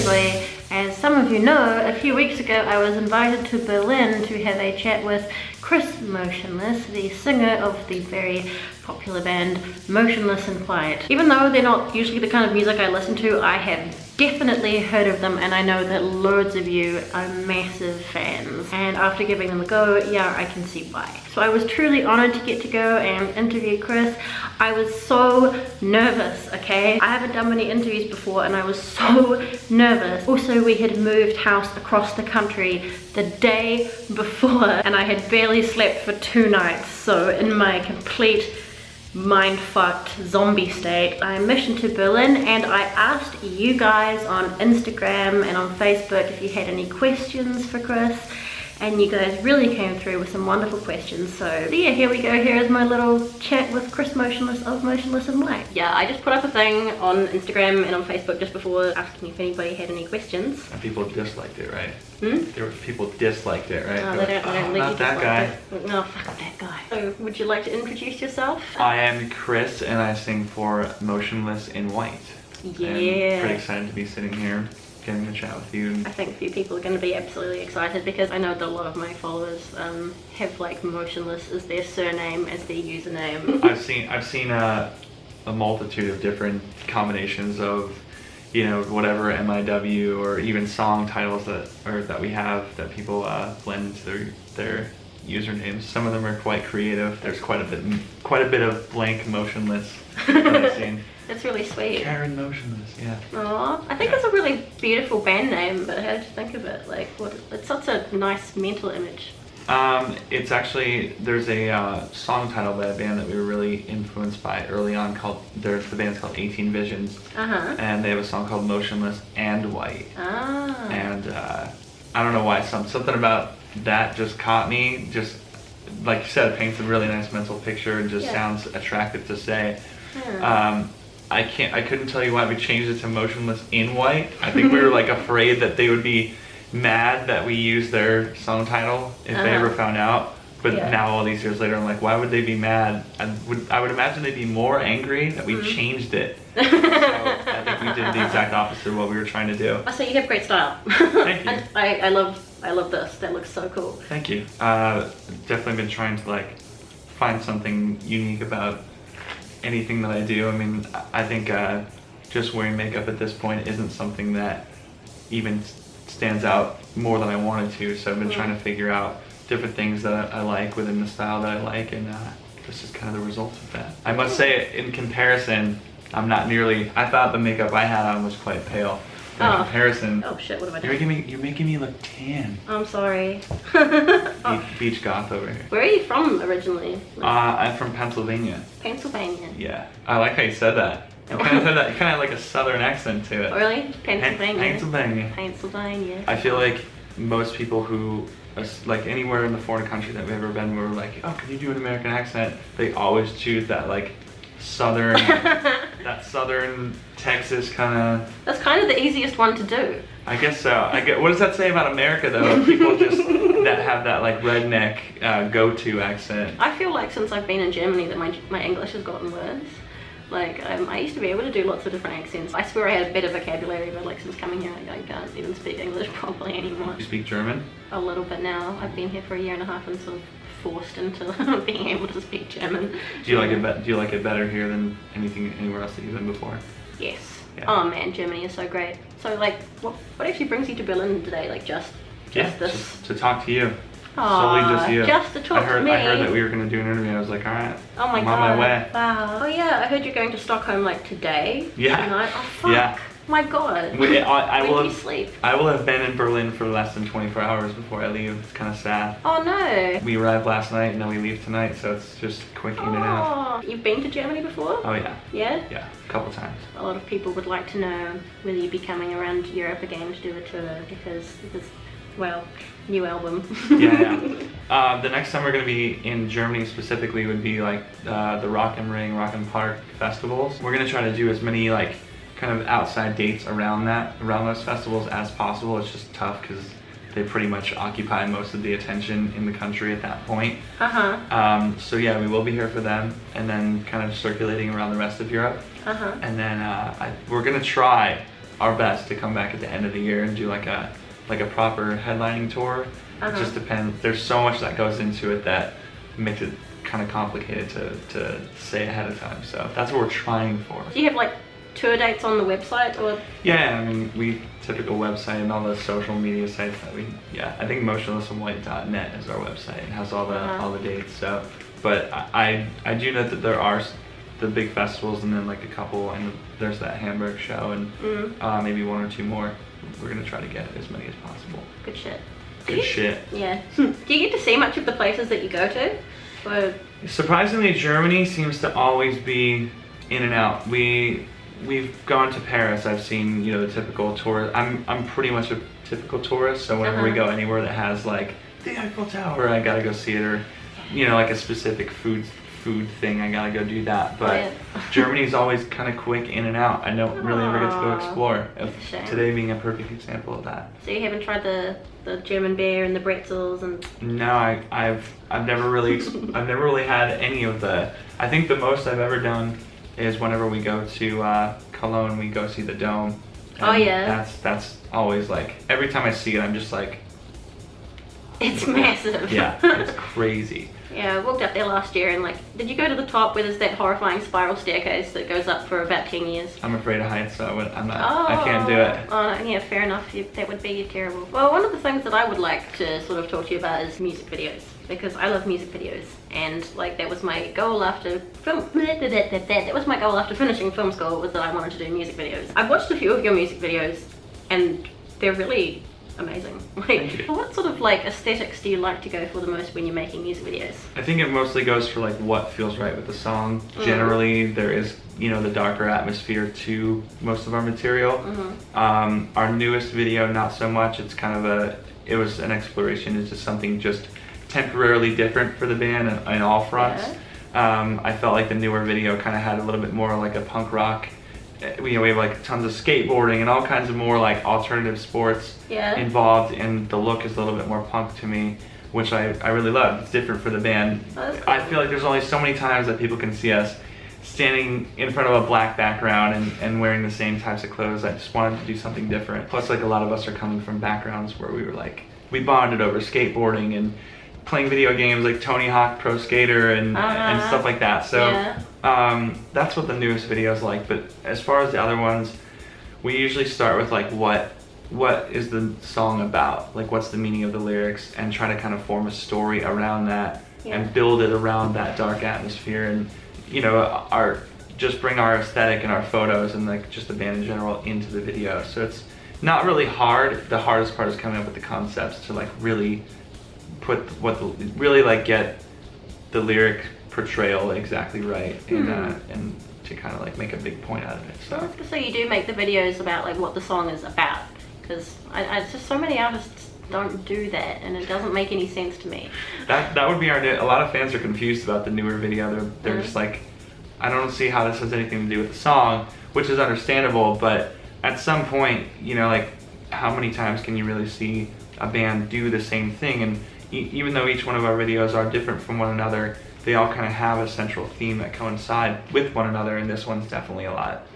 anyway, as some of you know, a few weeks ago I was invited to Berlin to have a chat with Chris Motionless, the singer of the very popular band Motionless and Quiet. Even though they're not usually the kind of music I listen to, I have definitely heard of them, and I know that loads of you are massive fans. And after giving them a go, yeah, I can see why. So I was truly honored to get to go and interview Chris. I was so nervous, okay? I haven't done many interviews before and I was so nervous. Also, we had moved house across the country the day before and I had barely slept for 2 nights. So in my complete mind-fucked zombie state, I missioned to Berlin and I asked you guys on Instagram and on Facebook if you had any questions for Chris, and you guys really came through with some wonderful questions. So yeah, here we go. Here is my little chat with Chris Motionless of Motionless and White. Yeah, I just put up a thing on Instagram and on Facebook just before asking if anybody had any questions. And people disliked it, right? Hmm? People disliked it, right? No, they don't not that guy. No, fuck that guy. So, would you like to introduce yourself? I am Chris and I sing for Motionless in White. Yeah. I'm pretty excited to be sitting here, getting to chat with you. I think a few people are going to be absolutely excited because I know that a lot of my followers have like Motionless as their surname, as their username. I've seen a multitude of different combinations of, you know, whatever MIW or even song titles that we have that people blend into their usernames. Some of them are quite creative. There's quite a bit of blank Motionless that I've seen. It's really sweet. Karen Motionless, yeah. Aww, I think it's a really beautiful band name, but how did you think of it? Like, it's such a nice mental image. It's actually, there's a song title by a band that we were really influenced by early on called, the band's called 18 Visions. And they have a song called Motionless and White. And I don't know why, something about that just caught me. Just, like you said, it paints a really nice mental picture and just sounds attractive to say. I couldn't tell you why we changed it to Motionless in White. I think we were like afraid that they would be mad that we used their song title if they ever found out. But now all these years later, I'm like, why would they be mad? I would imagine they'd be more angry that we changed it. So I think we did the exact opposite of what we were trying to do. I say you have great style. Thank you. I love this. That looks so cool. Thank you. Definitely been trying to like find something unique about anything that I do. I mean, I think just wearing makeup at this point isn't something that even stands out more than I wanted to. So I've been trying to figure out different things that I like within the style that I like, and this is kind of the result of that. I must say, in comparison, I'm not nearly. I thought the makeup I had on was quite pale. In comparison, oh shit, what have I done? You're making me look tan. I'm sorry. Beach goth over here. Where are you from originally? I'm from Pennsylvania. Pennsylvania. Yeah, I like how you said that. You kind of had that, kind of like a southern accent to it. Really? Pennsylvania. Pennsylvania. Pennsylvania. I feel like most people who, like anywhere in the foreign country that we've ever been, were like, oh, can you do an American accent? They always choose that like southern, that southern Texas kind of. That's kind of the easiest one to do. I guess so. What does that say about America though? People just that have that like redneck go-to accent. I feel like since I've been in Germany that my English has gotten worse. Like, I used to be able to do lots of different accents. I swear I had a better vocabulary, but like since coming here, I can't even speak English properly anymore. You speak German? A little bit now. I've been here for a year and a half and sort of forced into being able to speak German. Do you like it? Do you like it better here than anywhere else that you've been before? Yes. Yeah. Oh man, Germany is so great. So like, what actually brings you to Berlin today? Like just this? Just to talk to you. Aww, solely just you. Just to talk to me. I heard that we were going to do an interview. I was like, all right. Oh my I'm god. on my way. Wow. Oh yeah, I heard you're going to Stockholm like today. Yeah. Tonight. Oh fuck. Yeah. My god. I will sleep. I will have been in Berlin for less than 24 hours before I leave. It's kind of sad. Oh no. We arrived last night and then we leave tonight, so it's just quick in and out. You've been to Germany before? Oh yeah. Yeah? Yeah, a couple times. A lot of people would like to know whether you'd be coming around Europe again to do a tour because well, new album. Yeah. The next time we're going to be in Germany specifically would be like the Rock am Ring, Rock am Park festivals. We're going to try to do as many like kind of outside dates around those festivals as possible. It's just tough because they pretty much occupy most of the attention in the country at that point. So yeah, we will be here for them and then kind of circulating around the rest of Europe. And then we're going to try our best to come back at the end of the year and do like a proper headlining tour. It just depends. There's so much that goes into it that makes it kind of complicated to say ahead of time. So that's what we're trying for. Do you have like tour dates on the website or? Yeah, I mean, we typical website and all the social media sites that I think motionlessandwhite.net is our website and has all the dates. So, but I do know that there are the big festivals and then like a couple, and there's that Hamburg show and maybe one or two more. We're gonna try to get as many as possible. Good shit. Good shit. Yeah. Do you get to see much of the places that you go to? Or? Surprisingly, Germany seems to always be in and out. We've gone to Paris. I've seen, you know, the typical tourist. I'm pretty much a typical tourist, so whenever we go anywhere that has like the Eiffel Tower, I gotta go see it, or you know, like a specific food thing, I gotta go do that. But Germany's always kind of quick in and out. I don't really ever get to go explore. Today being a perfect example of that. So you haven't tried the German beer and the pretzels and? No, I've never really had any of the. I think the most I've ever done is whenever we go to Cologne, we go see the Dome. And that's always like, every time I see it, I'm just like, it's massive. Yeah, it's crazy. Yeah, I walked up there last year and like, did you go to the top where there's that horrifying spiral staircase that goes up for about 10 years? I'm afraid of heights, so I can't do it. Oh, no, yeah, fair enough. That would be terrible. Well, one of the things that I would like to sort of talk to you about is music videos, because I love music videos, and like that was my goal after that was my goal after finishing film school, was that I wanted to do music videos. I've watched a few of your music videos, and they're really amazing. Like, what sort of like aesthetics do you like to go for the most when you're making music videos? I think it mostly goes for like what feels right with the song. Generally, there is, you know, the darker atmosphere to most of our material. Our newest video, not so much. It's kind of it was an exploration into something just temporarily different for the band in all fronts. I felt like the newer video kind of had a little bit more like a punk rock. We have like tons of skateboarding and all kinds of more like alternative sports involved, and the look is a little bit more punk to me, which I really love. It's different for the band. Cool. I feel like there's only so many times that people can see us standing in front of a black background and wearing the same types of clothes. I just wanted to do something different. Plus, like, a lot of us are coming from backgrounds where we bonded over skateboarding and playing video games like Tony Hawk Pro Skater and stuff like that. So that's what the newest video is like. But as far as the other ones, we usually start with like what is the song about? Like, what's the meaning of the lyrics, and try to kind of form a story around that and build it around that dark atmosphere, and you know, just bring our aesthetic and our photos and like just the band in general into the video. So it's not really hard. The hardest part is coming up with the concepts to like really put really like get the lyric portrayal exactly right, and to kind of like make a big point out of it. So you do make the videos about like what the song is about, because it's just so many artists don't do that, and it doesn't make any sense to me. That would be a lot of fans are confused about the newer video. They're just like, I don't see how this has anything to do with the song, which is understandable, but at some point, you know, like, how many times can you really see a band do the same thing? And even though each one of our videos are different from one another, they all kind of have a central theme that coincide with one another, and this one's definitely a lot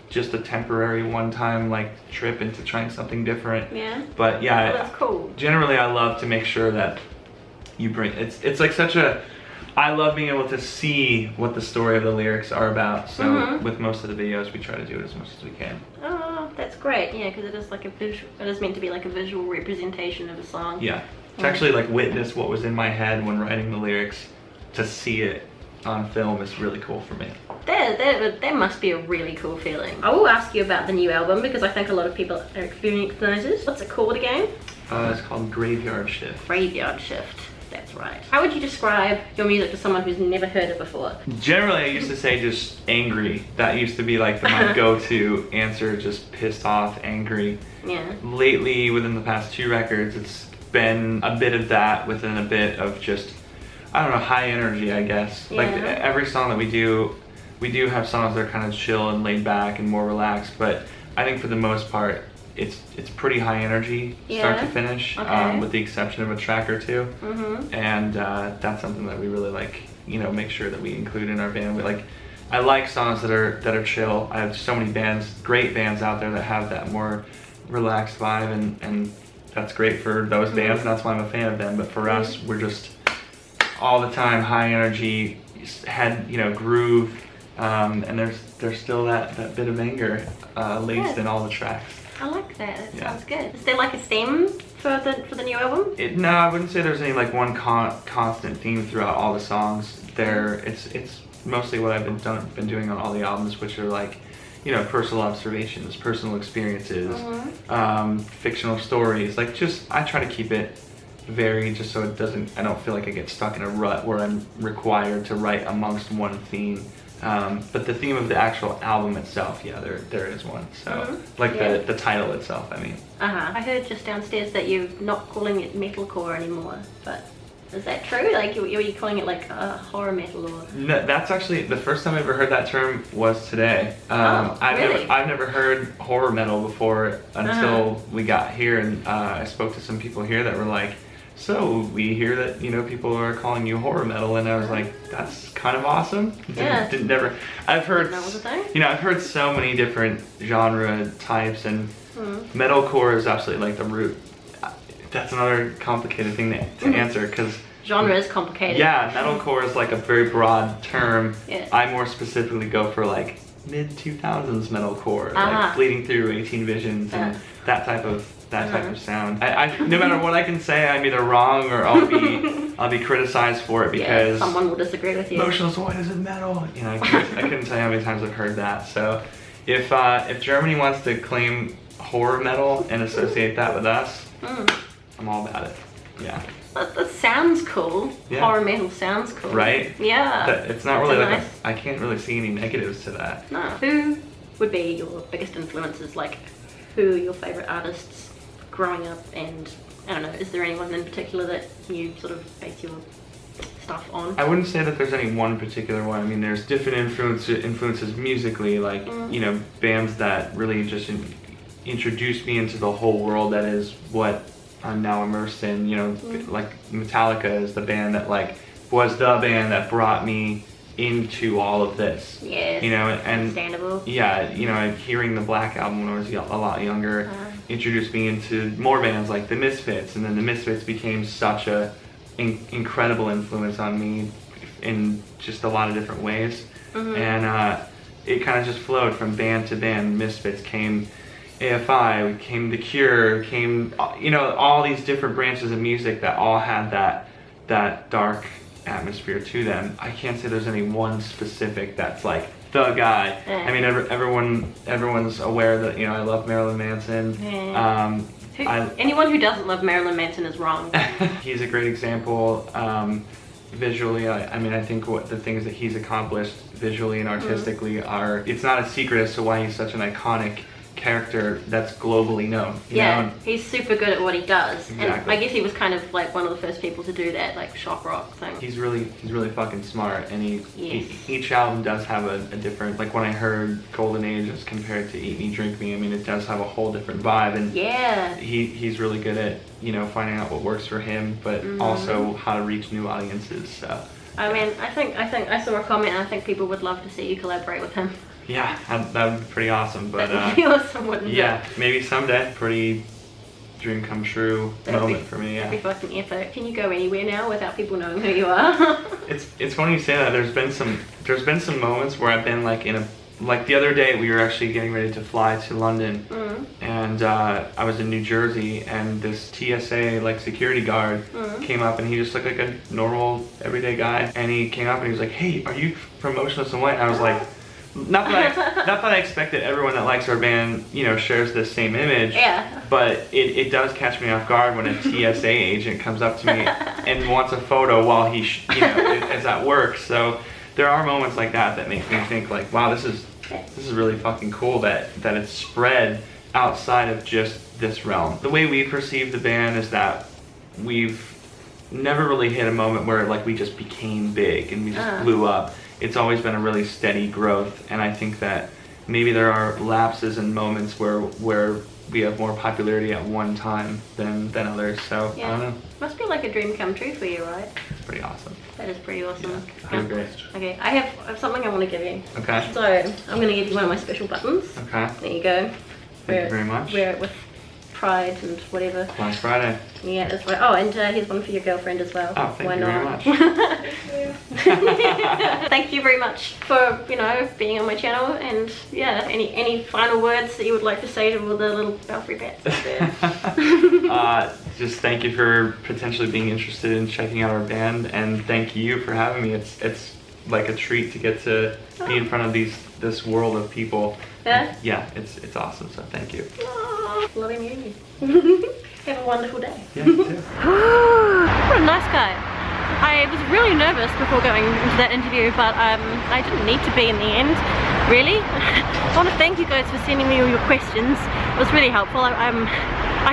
just a temporary one-time like trip into trying something different. But yeah, that's cool. Generally, I love to make sure that you bring it's like I love being able to see what the story of the lyrics are about. So with most of the videos, we try to do it as much as we can. Oh, that's great. Yeah, because it is like it is meant to be like a visual representation of a song. Yeah, to actually like witness what was in my head when writing the lyrics, to see it on film is really cool for me. That must be a really cool feeling. I will ask you about the new album, because I think a lot of people are experiencing this. What's it called again? It's called Graveyard Shift. Graveyard Shift. That's right. How would you describe your music to someone who's never heard it before? Generally, I used to say just angry. That used to be like my go-to answer, just pissed off, angry. Yeah. Lately, within the past 2 records, it's been a bit of that within a bit of just, I don't know, high energy, I guess. Yeah. Like every song that we do have songs that are kind of chill and laid back and more relaxed, but I think for the most part, it's pretty high energy, start to finish, with the exception of a track or two. And that's something that we really like, you know, make sure that we include in our band. I like songs that are chill. I have so many bands, great bands out there that have that more relaxed vibe, and that's great for those bands, and that's why I'm a fan of them. But for us, we're just all the time high energy, groove, and there's still that bit of anger laced in all the tracks. I like that. That sounds good. Is there like a theme for the new album? No, I wouldn't say there's any like one constant theme throughout all the songs. It's mostly what I've been doing on all the albums, which are like, personal observations, personal experiences, fictional stories. Like, I try to keep it varied, just so I don't feel like I get stuck in a rut where I'm required to write amongst one theme. But the theme of the actual album itself, there is one. So, the title itself, I mean. I heard just downstairs that you're not calling it metalcore anymore, but is that true? Like, are you calling it like horror metal or? No, that's actually the first time I ever heard that term was today. Really? I've never heard horror metal before until we got here, and I spoke to some people here that were like, so we hear that people are calling you horror metal, and I was like, that's kind of awesome. I've heard that was a thing? I've heard so many different genre types, and metalcore is absolutely like the root. That's another complicated thing to answer, because genre is complicated. Yeah, metalcore is like a very broad term. Yeah. I more specifically go for like mid 2000s metalcore, like Bleeding Through, 18 Visions, and that type of sound. I no matter what I can say, I'm either wrong or I'll be criticized for it because someone will disagree with you. Motionless White isn't metal. I couldn't tell you how many times I've heard that. So if Germany wants to claim horror metal and associate that with us, I'm all about it. Yeah. That sounds cool. Yeah. Horror metal sounds cool. Right? Yeah. It's not really like I can't really see any negatives to that. No. Who would be your biggest influences? Like, who are your favorite artists growing up? And I don't know, is there anyone in particular that you sort of base your stuff on? I wouldn't say that there's any one particular one. I mean, there's different influences musically, like bands that really just introduced me into the whole world that is what I'm now immersed in. Like Metallica is the band that was the band that brought me into all of this. Yes. And understandable. Yeah, hearing the Black Album when I was a lot younger introduced me into more bands like the Misfits, and then the Misfits became such a incredible influence on me in just a lot of different ways. And it kind of just flowed from band to band. Misfits came AFI, came The Cure, came all these different branches of music that all had that dark atmosphere to them. I can't say there's any one specific that's like the guy. I mean, everyone's aware that I love Marilyn Manson. Anyone who doesn't love Marilyn Manson is wrong. He's a great example. Visually, I think the things that he's accomplished visually and artistically it's not a secret as to why he's such an iconic character that's globally known. You know? He's super good at what he does. Exactly. And I guess he was kind of like one of the first people to do that, like shock rock thing. He's really fucking smart, and each album does have a different, like when I heard Golden Age as compared to Eat Me, Drink Me, I mean, it does have a whole different vibe, and he's really good at, finding out what works for him, but also how to reach new audiences, so. I mean, I think I saw a comment, and I think people would love to see you collaborate with him. Yeah, that would be pretty awesome, but that would be awesome, wouldn't it? Maybe someday. Pretty dream come true moment for me. That'd be fucking epic. Can you go anywhere now without people knowing who you are? It's funny you say that. There's been some moments where I've been like the other day we were actually getting ready to fly to London, and I was in New Jersey, and this TSA security guard came up, and he just looked like a normal everyday guy, and he came up and he was like, "Hey, are you from Motionless and White?" And I was like, not that I expect that everyone that likes our band, shares this same image. Yeah. But it does catch me off guard when a TSA agent comes up to me and wants a photo while he, is at work. So there are moments like that make me think like, wow, this is really fucking cool that it's spread outside of just this realm. The way we perceive the band is that we've never really hit a moment where we just became big and we just blew up. It's always been a really steady growth, and I think that maybe there are lapses and moments where we have more popularity at one time than others, so I don't know. Must be like a dream come true for you, right? It's pretty awesome. That is pretty awesome. Yeah, great. Okay, I have something I want to give you. Okay. So, I'm going to give you one of my special buttons. Okay. There you go. Thank you very much. Wear it with pride and whatever. Last Friday. Yeah, that's right. Oh, and here's one for your girlfriend as well. Oh, thank you very much. Thank you very much for, you know, being on my channel, and yeah, any final words that you would like to say to all the little Belfry bats out there? Just thank you for potentially being interested in checking out our band, and thank you for having me. It's like a treat to get to be in front of this world of people. Yeah? Yeah, it's awesome, so thank you. Oh, loving you. Have a wonderful day. Yeah, you too. What a nice guy. I was really nervous before going into that interview, but I didn't need to be in the end, really. I want to thank you guys for sending me all your questions. It was really helpful. I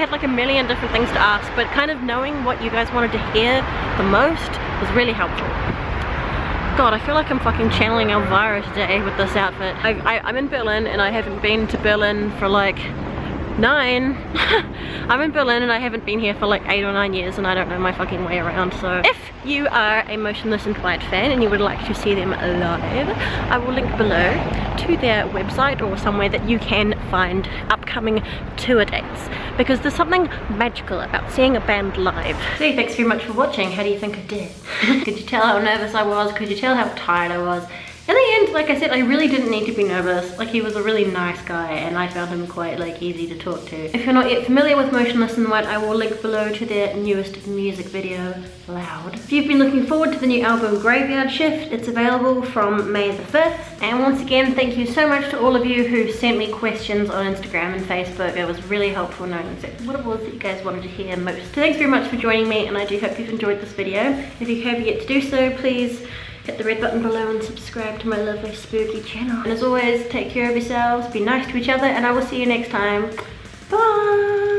had like a million different things to ask, but kind of knowing what you guys wanted to hear the most was really helpful. God, I feel like I'm fucking channeling Elvira today with this outfit. I'm in Berlin, and I haven't been to Berlin for like 9. I'm in Berlin and I haven't been here for like 8 or 9 years, and I don't know my fucking way around. So if you are a Motionless and Quiet fan and you would like to see them live, I will link below to their website or somewhere that you can find upcoming tour dates, because there's something magical about seeing a band live. So thanks very much for watching. How do you think I did? Could you tell how nervous I was? Could you tell how tired I was? In the end, like I said, I really didn't need to be nervous. Like, he was a really nice guy, and I found him quite like easy to talk to. If you're not yet familiar with Motionless and White, I will link below to their newest music video, Loud. If you've been looking forward to the new album Graveyard Shift, it's available from May the 5th. And once again, thank you so much to all of you who sent me questions on Instagram and Facebook. It was really helpful knowing exactly what it was that you guys wanted to hear most. So thanks very much for joining me, and I do hope you've enjoyed this video. If you have yet to do so, please hit the red button below and subscribe to my lovely spooky channel. And as always, take care of yourselves, be nice to each other, and I will see you next time. Bye!